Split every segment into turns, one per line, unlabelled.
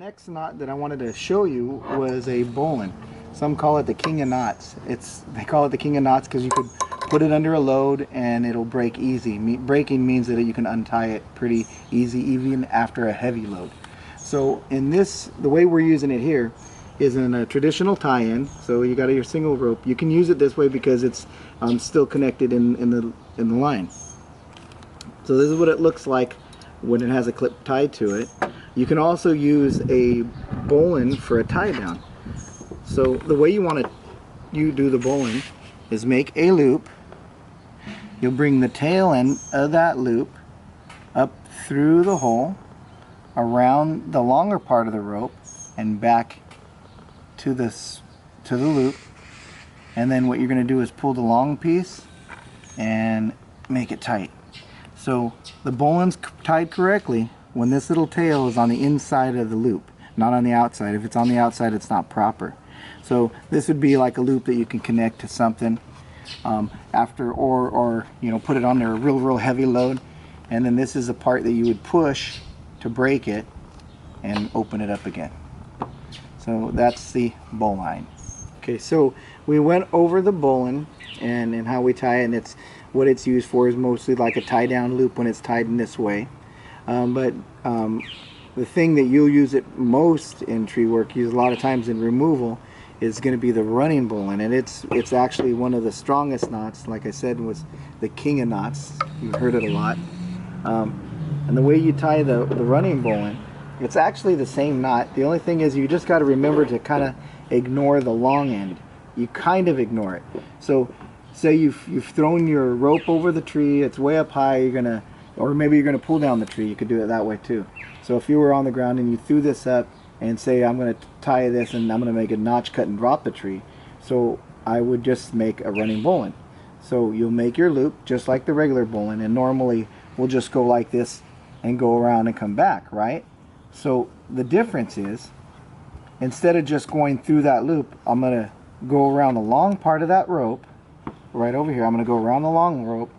next knot that I wanted to show you was a bowline. Some call it the king of knots. They call it the king of knots because you could put it under a load and it'll break easy. Breaking means that you can untie it pretty easy even after a heavy load. So in this, the way we're using it here is in a traditional tie-in. So you got your single rope. You can use it this way because it's still connected in the line. So this is what it looks like when it has a clip tied to it. You can also use a bowline for a tie down. So the way you do the bowline is make a loop. You'll bring the tail end of that loop up through the hole, around the longer part of the rope, and back to the loop. And then what you're going to do is pull the long piece and make it tight. So the bowline's tied correctly when this little tail is on the inside of the loop, not on the outside. If it's on the outside, it's not proper. So this would be like a loop that you can connect to something after, or you know, put it on there a real heavy load, and then this is the part that you would push to break it and open it up again. So that's the bowline. Okay, so we went over the bowline and how we tie it, and it's what it's used for is mostly like a tie down loop when it's tied in this way. But the thing that you'll use it most in tree work, use a lot of times in removal, is going to be the running bowline, and it's actually one of the strongest knots. Like I said, was the king of knots. You've heard it a lot. And the way you tie the running bowline, it's actually the same knot. The only thing is you just got to remember to kind of ignore the long end. You kind of ignore it. So say you've thrown your rope over the tree, it's way up high, you're gonna, or maybe you're gonna pull down the tree. You could do it that way too. So if you were on the ground and you threw this up and say I'm gonna tie this and I'm gonna make a notch cut and drop the tree, so I would just make a running bowline. So you'll make your loop just like the regular bowline, and normally we'll just go like this and go around and come back, right? So the difference is, instead of just going through that loop, I'm gonna go around the long part of that rope right over here. I'm going to go around the long rope.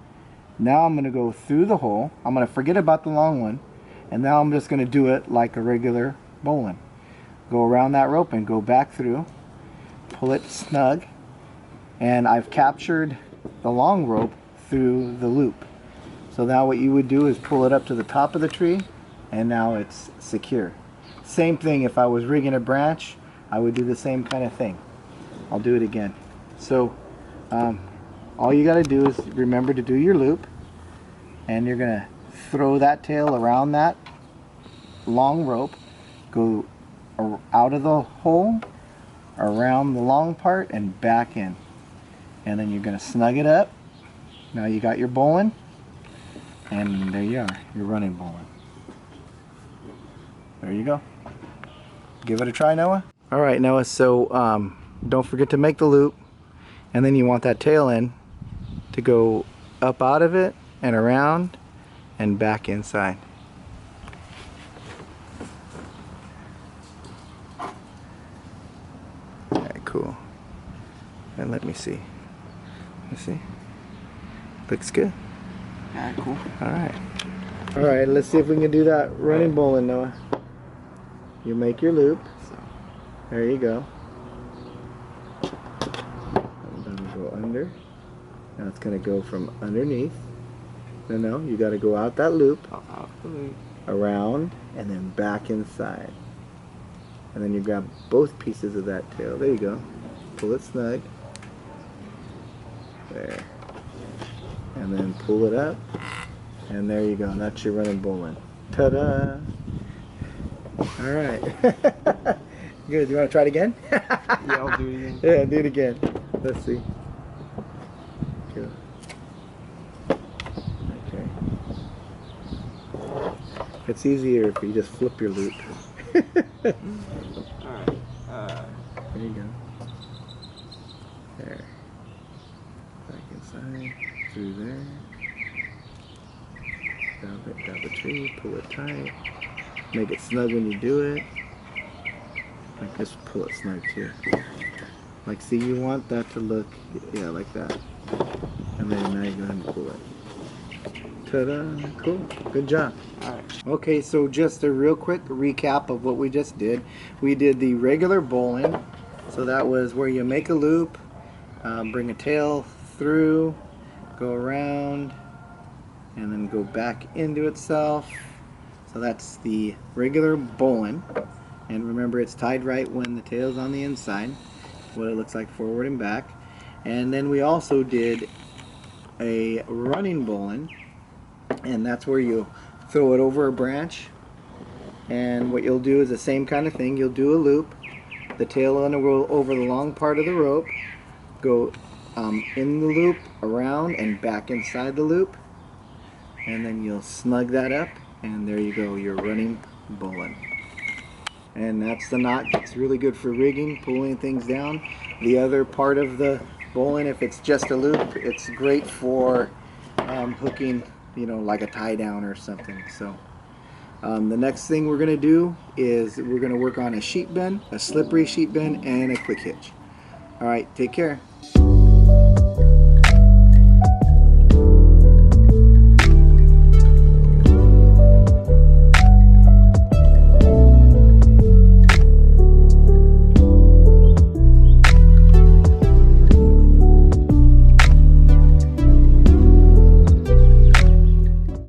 Now I'm going to go through the hole. I'm going to forget about the long one, and now I'm just going to do it like a regular bowline. Go around that rope and go back through, pull it snug, and I've captured the long rope through the loop. So now what you would do is pull it up to the top of the tree, and now it's secure. Same thing if I was rigging a branch, I would do the same kind of thing. I'll do it again. So all you got to do is remember to do your loop, and you're going to throw that tail around that long rope, go out of the hole, around the long part, and back in. And then you're going to snug it up. Now you got your bowline, and there you are, your running bowline. There you go. Give it a try, Noah. Alright, Noah, so don't forget to make the loop, and then you want that tail end to go up out of it and around and back inside. Alright, cool. And let me see. Looks good.
Alright, cool.
Alright, let's see if we can do that running bowline, Noah. You make your loop. There you go. And then go under. Now it's going to go from underneath. No, you got to go out that loop, around, and then back inside. And then you grab both pieces of that tail. There you go. Pull it snug. There. And then pull it up. And there you go. And that's your running bowline. Ta-da! Alright. Good. You want to try it again?
Yeah, I'll do it again.
Yeah, do it again. Let's see. Cool. Okay. It's easier if you just flip your loop.
Alright.
There you go. There. Back inside. Through there. Grab the tree. Pull it tight. Make it snug when you do it. Like just pull it snug too. Like, see, you want that to look, yeah, like that. And then now you go ahead and pull it. Ta-da! Cool. Good job.
Alright.
Okay, so just a real quick recap of what we just did. We did the regular bowline, so that was where you make a loop, bring a tail through, go around, and then go back into itself. So that's the regular bowline. And remember, it's tied right when the tail's on the inside, what it looks like forward and back. And then we also did a running bowline, and that's where you throw it over a branch, and what you'll do is the same kind of thing. You'll do a loop, the tail will go over the long part of the rope, go in the loop, around, and back inside the loop, and then you'll snug that up, and there you go, you're running bowline. And that's the knot. It's really good for rigging, pulling things down. The other part of the bowline, if it's just a loop, it's great for hooking, you know, like a tie down or something. So the next thing we're going to do is we're going to work on a sheet bend, a slippery sheet bend, and a quick hitch. All right, take care.